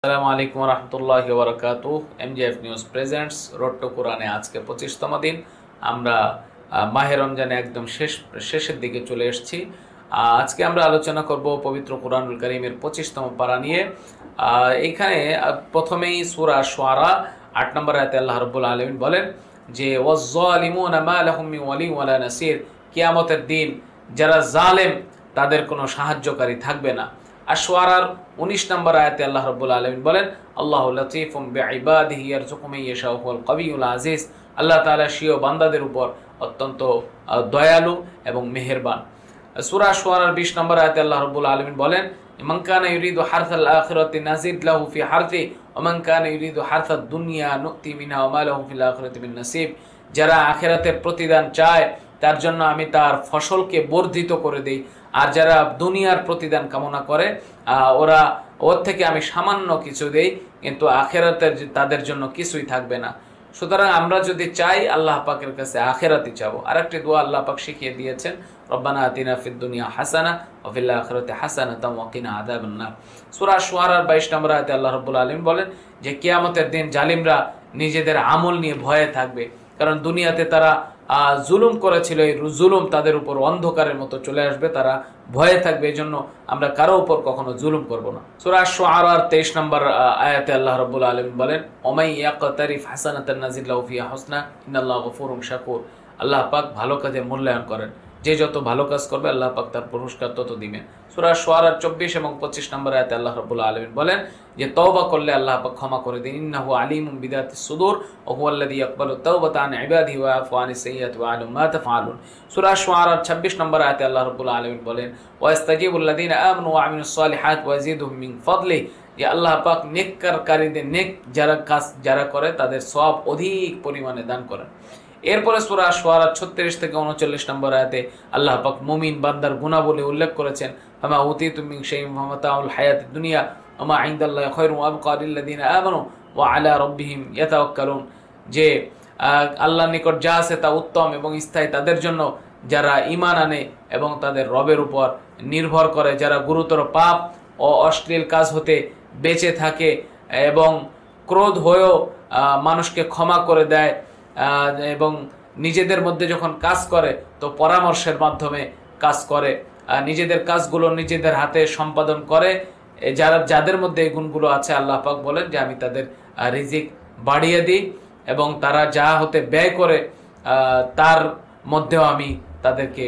আসসালামু আলাইকুম রহমতুল্লাহি ওয়া বারাকাতুহু। এমজিএফ নিউজ প্রেজেন্টস রোড টু কোরআনে আজকে 25তম দিন। আমরা মাহে রমজানে একদম শেষের দিকে চলে এসেছি। আজকে আমরা আলোচনা করব পবিত্র কোরআনুল কারীমের 25তম পারা নিয়ে। এইখানে প্রথমেই সূরা শুআরা 8 নম্বর আয়াতে আল্লাহ রাব্বুল আলামিন বলেন যে ওয়াজ-যালিমুনা মা লাহুম মিন ওয়ালি ওয়ালা নাসির, কিয়ামতের দিন যারা জালেম তাদের কোনো সাহায্যকারী থাকবে না। আর শুআরার 19 নম্বর আয়াতে আল্লাহ রাব্বুল আলামিন বলেন আল্লাহু লাতীফুম বিইবাদিহি ইয়ারযুকু মান ইয়াশাউ ওয়াল কাবিয়্যুল আজিজ, আল্লাহ তাআলা স্বীয় বান্দাদের উপর অত্যন্ত দয়ালু এবং মেহেরবান। সূরা শুআরার 20 নম্বর আয়াতে আল্লাহ রাব্বুল আলামিন বলেন মান কানা ইউরিদু হারসাল আখিরাতি নাজিদ লাহু ফি হারসি ওয়া মান কানা ইউরিদু হারসাদ দুনিয়া নুতি মিনহা ওয়া মা লাহু ফিল আখিরাতি মিন নাসিব, যারা আখিরাতের প্রতিদান চায় তার জন্য আমি তার ফসলকে বর্ধিত করে দেই, আর যারা দুনিয়ার প্রতিদান কামনা করে ওর থেকে আমি সামান্য কিছু দেই, কিন্তু আখিরাতের তাদের জন্য কিছুই থাকবে না। সুতরাং আমরা যদি চাই আল্লাহ পাকের কাছে আখিরাতই চাবো। আরেকটি দোয়া আল্লাহ পাক শিখিয়ে দিয়েছেন, রব্বানা আতিনা ফিদ দুনিয়া হাসানা ওয়া ফিল আখিরাতি হাসানাতাও ওয়া কিনা আযাবান নার। সূরা শুআরার 22 নম্বর আয়াতে আল্লাহ রাব্বুল আলামিন বলেন যে কিয়ামতের দিন জালিমরা নিজেদের আমল নিয়ে ভয়ে থাকবে, কারণ দুনিয়াতে তারা জুলুম করেছিল, এই জুলুম তাদের উপর অন্ধকারের মতো চলে আসবে, তারা ভয়ে থাকবে। এই জন্য আমরা কারো উপর কখনো জুলুম করব না। সূরা শুআরার 23 নম্বর আয়াতে আল্লাহ রাব্বুল আলামিন বলেন ওমাই ইয়াকতারিফ হাসানাতান নাজিদ লাহু ফিহা হুসনা ইন্নাল্লাহা গফুরুন শাকুর, আল্লাহ পাক ভালো কাজের মূল্যায়ন করেন, যে যত ভালো কাজ করবে আল্লাহ পাক তার পুরস্কার তত দিবেন। সূরা শুআরার 24 এবং 25 নম্বর আয়াতে আল্লাহ রাব্বুল আলামিন বলেন যে তওবা করলে আল্লাহ পাক ক্ষমা করে দেন, ইন্নাহু আলিমুম বিযাতিস সুদূর ওয়া হুয়াল্লাযী ইয়াকবালু তাওবাতা আন ইবাদিহি ওয়া ইয়াফু আনিস সাইয়্যাতি ওয়া ইয়ালামু মা তাফআলুন। সূরা শুআরার 26 নম্বর আয়াতে আল্লাহ রাব্বুল আলামিন বলেন ওয়া ইস্তাজিবুল লাযীনা আমানু ওয়া আমিলুস সালিহাত ওয়া ইয়াজিদুহুম মিন ফাদলিহি, যে আল্লাহ পাক নেককারীদের নেক যারা করে তাদের সওয়াব অধিক পরিমাণে দান করেন। এরপরে সূরা শুআরার 36 থেকে 39 নম্বর আয়াতে আল্লাহ পাক মুমিন বান্দার গুণাবলী উল্লেখ করেছেন, ফামা উতীতুম মিন শাইইন ফামাতাউল হায়াতিদ দুনিয়া ওয়া মা ইনদাল্লাহি খায়রুন ওয়া আবকা লিল্লাযীনা আমানু ওয়া আলা রাব্বিহিম ইয়াতাওয়াক্কালুন, যে আল্লাহর নিকট যা আছে তা উত্তম এবং স্থায়ী তাদের জন্য যারা ঈমান আনে এবং তাদের রবের উপর নির্ভর করে, যারা গুরুতর পাপ ও অশ্লীল কাজ হতে বেঁচে থাকে এবং ক্রোধ হয়েও মানুষকে ক্ষমা করে দেয়, এবং নিজেদের মধ্যে যখন কাজ করে তো পরামর্শের মাধ্যমে কাজ করে, নিজেদের কাজগুলো নিজেদের হাতে সম্পাদন করে, যাদের মধ্যে এই গুণগুলো আছে আল্লাহ পাক বলেন যে আমি তাদের রিজিক বাড়িয়ে দিই এবং তারা যা হতে ব্যয় করে তার মধ্যেও আমি তাদেরকে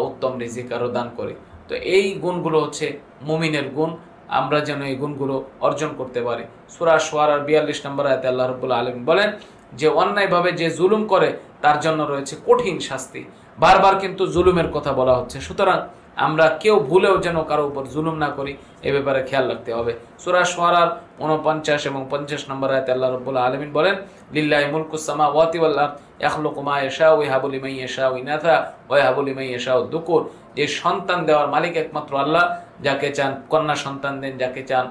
উত্তম রিজিক আরো দান করি। তো এই গুণগুলো হচ্ছে মুমিনের গুণ, আমরা যেন এই গুণগুলো অর্জন করতে পারি। সূরা শুআরার 42 নম্বর আয়াতে আল্লাহ রাব্বুল আলামিন বলেন যে অন্যায়ভাবে যে জুলুম করে তার জন্য রয়েছে কঠিন শাস্তি। বারবার কিন্তু জুলুমের কথা বলা হচ্ছে, সুতরাং আমরা কেউ ভুলেও যেন কারো উপর জুলুম না করি, এ ব্যাপারে খেয়াল রাখতে হবে। সূরা শুআরার 49 এবং 50 নম্বর আয়াতে আল্লাহ রাব্বুল আলামিন বলেন লিল্লাহি মুলকুস সামাওয়াতি ওয়াল আরদ ইয়াখলুকু মা ইয়াশাউ ওয়া ইয়াহাবু লিমান ইয়াশাউ ইনাথা ওয়া ইয়াহাবু লিমান ইয়াশাউ যুকুর, যে সন্তান দেওয়ার মালিক একমাত্র আল্লাহ, যাকে চান কন্যা সন্তান দেন, যাকে চান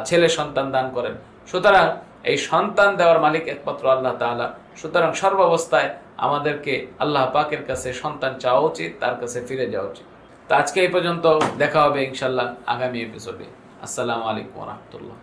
ছেলে সন্তান দান করেন। সুতরাং এই সন্তান দেওয়ার মালিক একমাত্র আল্লাহ তাআলা। সুতরাং সর্বাবস্থায় আমাদেরকে আল্লাহ পাকের কাছে সন্তান চাওয়া উচিত, তার কাছে ফিরে যাওয়া উচিত। তো আজকে এই পর্যন্ত, দেখা হবে ইনশাআল্লাহ আগামী এপিসোডে। আসসালামু আলাইকুম ওয়া রাহমাতুল্লাহ।